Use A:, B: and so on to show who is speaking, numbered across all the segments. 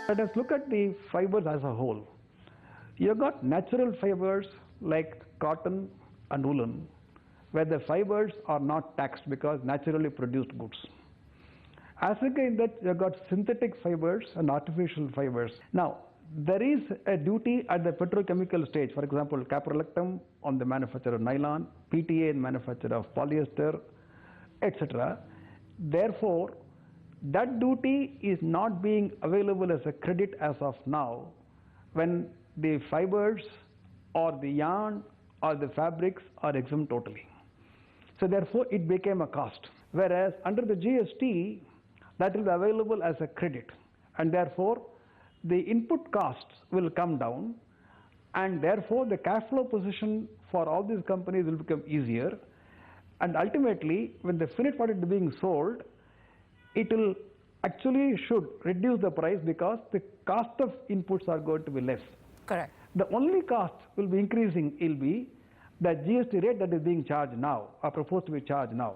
A: Let us look at the fibers as a whole. You've got natural fibers like cotton and woolen, where the fibers are not taxed because naturally produced goods. As again that you've got synthetic fibers and artificial fibers. Now, there is a duty at the petrochemical stage, for example, caprolactam on the manufacture of nylon, PTA in manufacture of polyester, etc. Therefore, that duty is not being available as a credit as of now when the fibers or the yarn or the fabrics are exempt totally. So therefore, it became a cost. Whereas under the GST, that will be available as a credit, and therefore the input costs will come down, and therefore the cash flow position for all these companies will become easier, and ultimately when the finished product is being sold, it will actually should reduce the price because the cost of inputs are going to be less.
B: Correct.
A: The only cost will be increasing will be the GST rate that is being charged now or proposed to be charged now.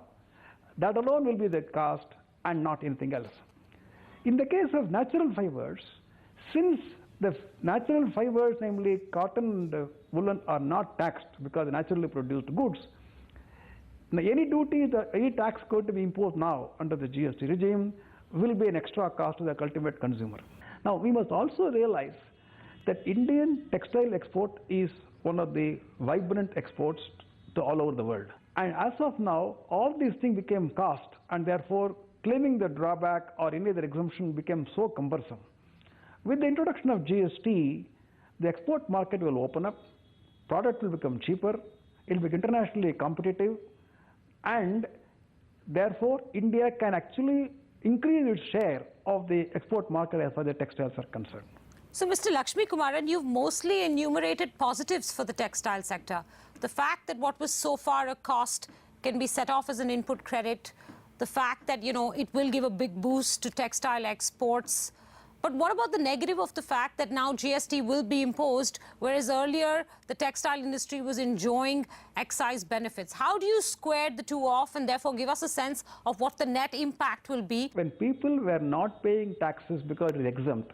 A: That alone will be the cost and not anything else. In the case of natural fibers, since the natural fibers, namely cotton and woolen, are not taxed because they naturally produced goods, now any duty, any tax going to be imposed now under the GST regime will be an extra cost to the ultimate consumer. Now we must also realize that Indian textile export is one of the vibrant exports to all over the world. And as of now, all these things became cost, and therefore claiming the drawback or any other exemption became so cumbersome. With the introduction of GST, the export market will open up, product will become cheaper, it will be internationally competitive, and therefore India can actually increase its share of the export market as far as the textiles are concerned.
B: So, Mr. Lakshmi Kumaran, you've mostly enumerated positives for the textile sector. The fact that what was so far a cost can be set off as an input credit, the fact that, it will give a big boost to textile exports. But what about the negative of the fact that now GST will be imposed, whereas earlier the textile industry was enjoying excise benefits? How do you square the two off and therefore give us a sense of what the net impact will be?
A: When people were not paying taxes because it is exempt,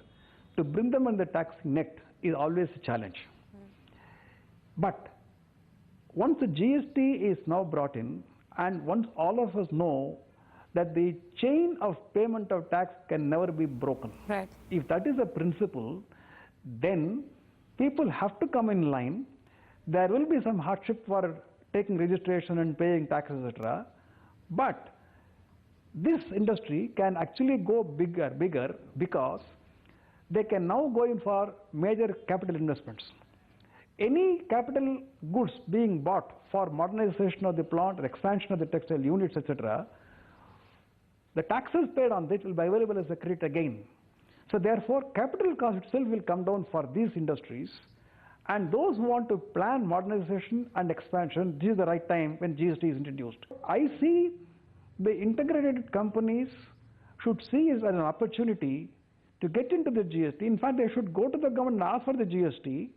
A: to bring them on the tax net is always a challenge. But once the GST is now brought in, and once all of us know that the chain of payment of tax can never be broken.
B: Right.
A: If that is a principle, then people have to come in line. There will be some hardship for taking registration and paying taxes, etc. But this industry can actually go bigger because they can now go in for major capital investments. Any capital goods being bought for modernization of the plant or expansion of the textile units, etc., the taxes paid on this will be available as a credit again. So therefore, capital cost itself will come down for these industries, and those who want to plan modernization and expansion, this is the right time when GST is introduced. I see the integrated companies should see it as an opportunity to get into the GST. In fact, they should go to the government and ask for the GST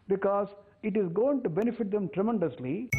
A: because it is going to benefit them tremendously.